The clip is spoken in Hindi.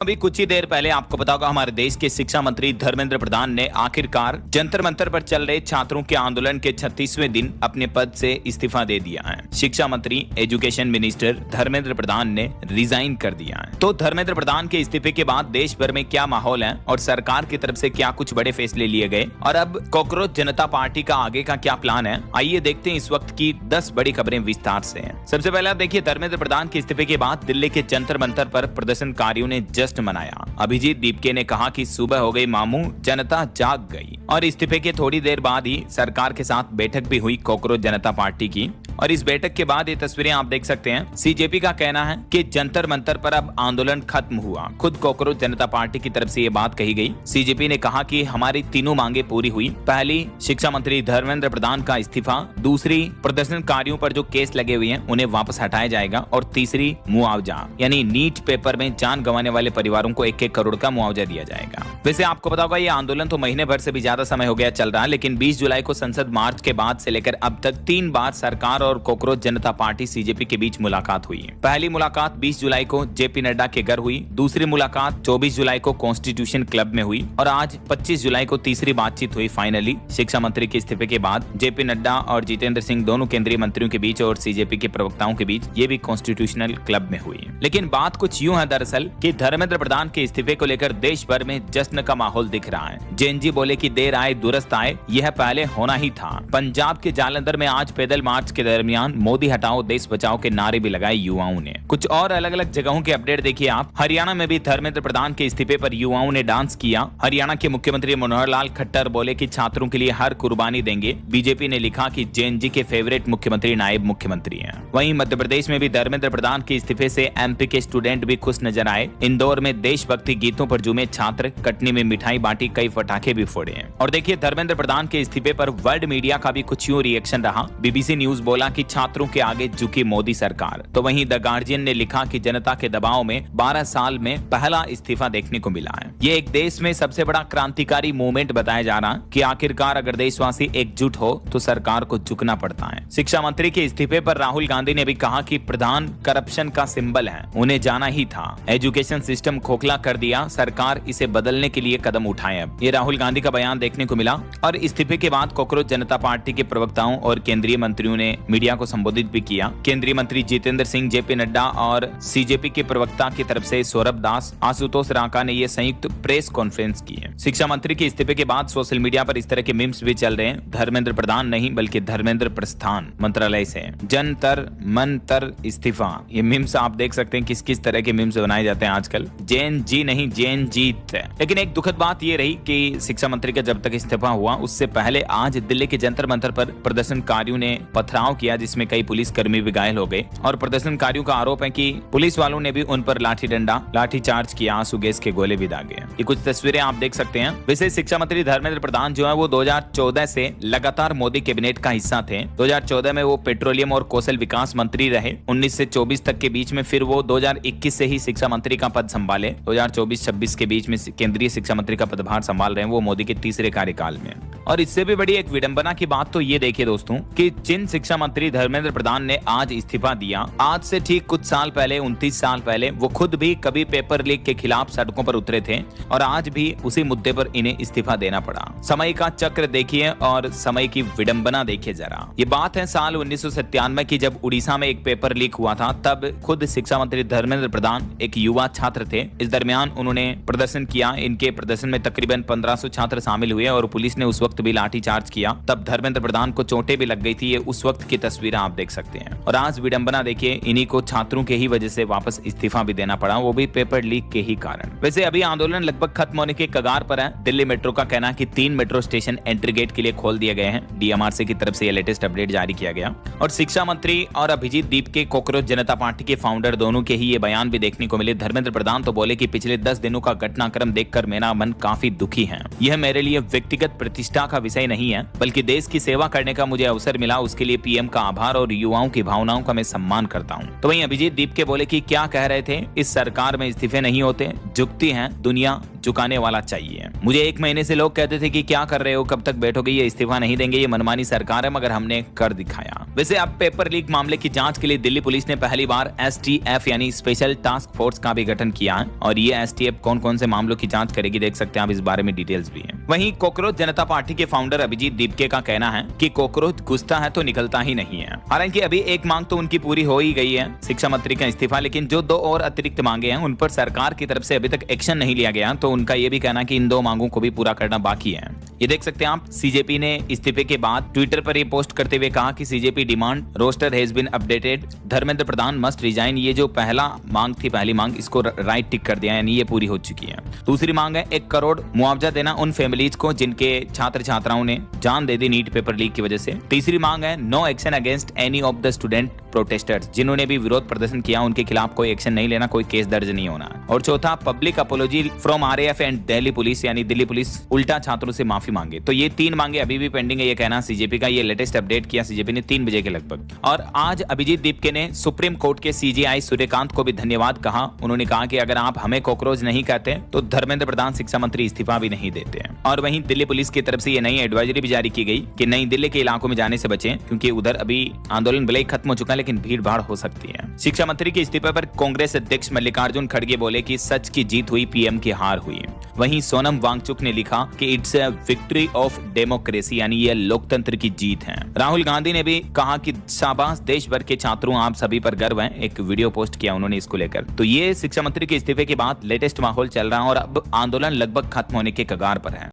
अभी कुछ ही देर पहले आपको पता होगा हमारे देश के शिक्षा मंत्री धर्मेंद्र प्रधान ने आखिरकार जंतर मंतर पर चल रहे छात्रों के आंदोलन के 36वें दिन अपने पद से इस्तीफा दे दिया है। शिक्षा मंत्री एजुकेशन मिनिस्टर धर्मेंद्र प्रधान ने रिजाइन कर दिया है। तो धर्मेंद्र प्रधान के इस्तीफे के बाद देश भर में क्या माहौल है और सरकार की तरफ से क्या कुछ बड़े फैसले लिए गए और अब कॉकरोच जनता पार्टी का आगे का क्या प्लान है, आइए देखते हैं इस वक्त की 10 बड़ी खबरें विस्तार से। सबसे पहले आप देखिए, धर्मेंद्र प्रधान के इस्तीफे के बाद दिल्ली के जंतर मंतर पर प्रदर्शनकारियों ने जश्न मनाया। अभिजीत दीपके ने कहा कि सुबह हो गई मामू, जनता जाग गई। और इस्तीफे के थोड़ी देर बाद ही सरकार के साथ बैठक भी हुई कॉकरोच जनता पार्टी की। और इस बैठक के बाद ये तस्वीरें आप देख सकते हैं। सीजेपी का कहना है कि जंतर मंतर पर अब आंदोलन खत्म हुआ। खुद कॉकरोच जनता पार्टी की तरफ से ये बात कही गई। सीजेपी ने कहा कि हमारी तीनों मांगे पूरी हुई। पहली, शिक्षा मंत्री धर्मेंद्र प्रधान का इस्तीफा। दूसरी, प्रदर्शनकारियों पर जो केस लगे हुए हैं उन्हें वापस हटाया जाएगा। और तीसरी, मुआवजा, यानी नीट पेपर में जान गंवाने वाले परिवारों को 1-1 करोड़ का मुआवजा दिया जाएगा। वैसे आपको पता होगा ये आंदोलन तो महीने भर से भी ज्यादा समय हो गया चल रहा है, लेकिन 20 जुलाई को संसद मार्च के बाद से लेकर अब तक 3 बार सरकार और कॉकरोच जनता पार्टी सीजेपी के बीच मुलाकात हुई है। पहली मुलाकात 20 जुलाई को जेपी नड्डा के घर हुई। दूसरी मुलाकात 24 जुलाई को कॉन्स्टिट्यूशन क्लब में हुई और आज 25 जुलाई को तीसरी बातचीत हुई फाइनली शिक्षा मंत्री के इस्तीफे के बाद। जेपी नड्डा और जितेंद्र सिंह दोनों केंद्रीय मंत्रियों के बीच और सीजेपी के प्रवक्ताओं के बीच ये भी कॉन्स्टिट्यूशनल क्लब में हुई। लेकिन बात कुछ यूं है दरअसल कि धर्मेंद्र प्रधान के इस्तीफे को लेकर देश भर में जश्न का माहौल दिख रहा है। जेएनजी बोले कि देर आए दुरुस्त आए, यह पहले होना ही था। पंजाब के जालंधर में आज पैदल मार्च के दरमियान मोदी हटाओ देश बचाओ के नारे भी लगाए युवाओं ने। कुछ और अलग अलग जगहों के अपडेट देखिए आप। हरियाणा में भी धर्मेंद्र प्रधान के इस्तीफे पर युवाओं ने डांस किया। हरियाणा के मुख्यमंत्री मनोहर लाल खट्टर बोले कि छात्रों के लिए हर कुर्बानी देंगे। बीजेपी ने लिखा कि जेएनजी के फेवरेट मुख्यमंत्री नायब मुख्यमंत्री हैं। वहीं मध्य प्रदेश में भी धर्मेंद्र प्रधान के इस्तीफे से एमपी के स्टूडेंट भी खुश नजर आए। इंदौर में देशभक्ति गीतों पर झूमे छात्र, कटनी में मिठाई बांटी, कई पटाखे भी फोड़े हैं। और देखिए, धर्मेंद्र प्रधान के इस्तीफे पर वर्ल्ड मीडिया का भी कुछ यूं रिएक्शन रहा। बीबीसी न्यूज बोला कि छात्रों के आगे झुकी मोदी सरकार। तो वहीं द गार्जियन ने लिखा कि जनता के दबाव में 12 साल में पहला इस्तीफा देखने को मिला है। ये एक देश में सबसे बड़ा क्रांतिकारी मूवमेंट बताया जा रहा कि आखिरकार अगर देशवासी एकजुट हो तो सरकार को झुकना पड़ता है। शिक्षा मंत्री के इस्तीफे पर राहुल गांधी ने भी कहा कि प्रधान करप्शन का सिंबल है, उन्हें जाना ही था। एजुकेशन सिस्टम खोखला कर दिया, सरकार इसे बदलने के लिए कदम उठाए। अब ये राहुल गांधी का बयान देखने को मिला। और इस्तीफे के बाद कॉकरोच जनता पार्टी के प्रवक्ताओं और केंद्रीय मंत्रियों ने मीडिया को संबोधित भी किया। केंद्रीय मंत्री जितेंद्र सिंह, जेपी नड्डा और सीजेपी के प्रवक्ता की तरफ से सौरभ दास, आशुतोष राका ने ये संयुक्त प्रेस कॉन्फ्रेंस की है। शिक्षा मंत्री के इस्तीफे के बाद सोशल मीडिया पर इस तरह के मीम्स भी चल रहे हैं। धर्मेंद्र प्रधान नहीं बल्कि धर्मेंद्र प्रस्थान, मंत्रालय से जंतर मंतर इस्तीफा। ये मीम्स आप देख सकते हैं किस किस तरह के मीम्स बनाए जाते हैं आजकल। जैन जी नहीं जैन जीत। लेकिन एक दुखद बात ये रही कि शिक्षा मंत्री का जब तक इस्तीफा हुआ उससे पहले आज दिल्ली के जंतर मंतर पर प्रदर्शनकारियों ने पथराव किया, जिसमें कई पुलिसकर्मी भी घायल हो गए। और प्रदर्शनकारियों का आरोप है कि पुलिस वालों ने भी उन पर लाठी डंडा, लाठी चार्ज किया, आंसू गैस के गोले भी दागे। ये कुछ तस्वीरें आप देख सकते हैं। वैसे शिक्षा मंत्री धर्मेंद्र प्रधान जो है वो 2014 से लगातार मोदी कैबिनेट का हिस्सा थे। 2014 में वो पेट्रोलियम और कौशल विकास मंत्री रहे। 19 से 24 तक के बीच में फिर वो 2021 से ही शिक्षा मंत्री का पद संभाले। 2024-26 के बीच में केंद्रीय शिक्षा मंत्री का पदभार संभाल रहे हैं वो मोदी के तीसरे कार्यकाल में। और इससे भी बड़ी एक विडंबना की बात तो ये देखिए दोस्तों कि जिन शिक्षा मंत्री धर्मेंद्र प्रधान ने आज इस्तीफा दिया, आज से ठीक कुछ साल पहले, 29 साल पहले वो खुद भी कभी पेपर लीक के खिलाफ सड़कों पर उतरे थे और आज भी उसी मुद्दे पर इन्हें इस्तीफा देना पड़ा। समय का चक्र देखिए और समय की विडंबना देखिए जरा। ये बात है साल 1997 की, जब उड़ीसा में एक पेपर लीक हुआ था। तब खुद शिक्षा मंत्री धर्मेंद्र प्रधान एक युवा छात्र थे। इस दरमियान उन्होंने प्रदर्शन किया। इनके प्रदर्शन में तकरीबन 1500 छात्र शामिल हुए और पुलिस ने उस वक्त भी लाठी चार्ज किया। तब धर्मेंद्र प्रधान को चोटें भी लग गई थी। ये उस वक्त की तस्वीरें आप देख सकते हैं। और आज विडंबना देखिए, इन्हीं को छात्रों के ही वजह से वापस इस्तीफा भी देना पड़ा, वो भी पेपर लीक के ही कारण। वैसे अभी आंदोलन लगभग खत्म होने के कगार पर है। दिल्ली मेट्रो का कहना है कि 3 मेट्रो स्टेशन एंट्री गेट के लिए खोल दिए गए हैं। डीएमआरसी की तरफ से ये लेटेस्ट अपडेट जारी किया गया। और शिक्षा मंत्री और अभिजीत दीपके कॉकरोच जनता पार्टी के फाउंडर दोनों के ही ये बयान भी देखने को मिले। धर्मेंद्र प्रधान तो बोले कि पिछले 10 दिनों का घटनाक्रम देखकर मेरा मन काफी दुखी है। यह मेरे लिए व्यक्तिगत प्रतिष्ठा प्रतिष्ठा का विषय नहीं है, बल्कि देश की सेवा करने का मुझे अवसर मिला, उसके लिए पीएम का आभार और युवाओं की भावनाओं का मैं सम्मान करता हूँ। तो वहीं अभिजीत दीपके बोले कि क्या कह रहे थे, इस सरकार में इस्तीफे नहीं होते, झुकती हैं दुनिया, झुकाने वाला चाहिए। मुझे 1 महीने से लोग कहते थे कि क्या कर रहे हो, कब तक बैठोगे, ये इस्तीफा नहीं देंगे, ये मनमानी सरकार है, मगर हमने कर दिखाया। वैसे अब पेपर लीक मामले की जांच के लिए दिल्ली पुलिस ने पहली बार एसटीएफ यानी स्पेशल टास्क फोर्स का भी गठन किया है और ये एसटीएफ कौन कौन से मामलों की जांच करेगी, देख सकते हैं आप, इस बारे में डिटेल्स भी है। वहीं कॉकरोच जनता पार्टी के फाउंडर अभिजीत दीपके का कहना है कि कॉकरोच घुसता है तो निकलता ही नहीं है। हालांकि अभी एक मांग तो उनकी पूरी हो ही गई है, शिक्षा मंत्री का इस्तीफा, लेकिन जो 2 और अतिरिक्त मांगे हैं उन पर सरकार की तरफ से अभी तक एक्शन नहीं लिया गया, तो उनका ये भी कहना कि इन 2 मांगों को भी पूरा करना बाकी है। ये देख सकते हैं आप, सीजेपी ने इस्तीफे के बाद ट्विटर पर ये पोस्ट करते हुए कहा कि CJP demand roster has been updated, Dharmendra Pradhan must resign. ये जो पहला मांग थी, पहली मांग, इसको राइट टिक कर दिया, यानी ये पूरी हो चुकी है। दूसरी मांग है 1 करोड़ मुआवजा देना उन फैमिलीज को जिनके छात्र छात्राओं ने जान दे दी नीट पेपर लीक की वजह से। तीसरी मांग है no action against any of the student protesters, जिन्होंने भी विरोध प्रदर्शन किया उनके खिलाफ कोई एक्शन नहीं लेना, कोई केस दर्ज नहीं होना। और चौथा, public apology from RAF and Delhi police, यानी दिल्ली पुलिस उल्टा छात्रों से माफी मांगे। तो ये 3 मांगे अभी भी पेंडिंग है, ये कहना सीजेपी का। ये लेटेस्ट अपडेट किया सीजेपी ने 3 बजे के लगभग। और आज अभिजीत दीपके ने सुप्रीम कोर्ट के सीजेआई सूर्यकांत को भी धन्यवाद कहा। उन्होंने कहा कि अगर आप हमें कॉकरोच नहीं कहते तो धर्मेंद्र प्रधान शिक्षा मंत्री इस्तीफा भी नहीं देते हैं। और वहीं दिल्ली पुलिस की तरफ से ये नई एडवाइजरी भी जारी की गई कि नई दिल्ली के इलाकों में जाने से बचें, क्योंकि उधर अभी आंदोलन भले ही खत्म हो चुका है लेकिन भीड़ भाड़ हो सकती है। शिक्षा मंत्री के इस्तीफे पर कांग्रेस अध्यक्ष मल्लिकार्जुन खड़गे बोले कि सच की जीत हुई, पीएम की हार हुई। वहीं सोनम वांगचुक ने लिखा कि it's a victory of democracy, यानी ये लोकतंत्र की जीत है। राहुल गांधी ने भी कहा कि शाबाश देश भर के छात्रों, आप सभी पर गर्व है, एक वीडियो पोस्ट किया उन्होंने इसको लेकर। तो ये शिक्षा मंत्री के इस्तीफे के बाद लेटेस्ट माहौल चल रहा है और अब आंदोलन लगभग खत्म होने के कगार पर है।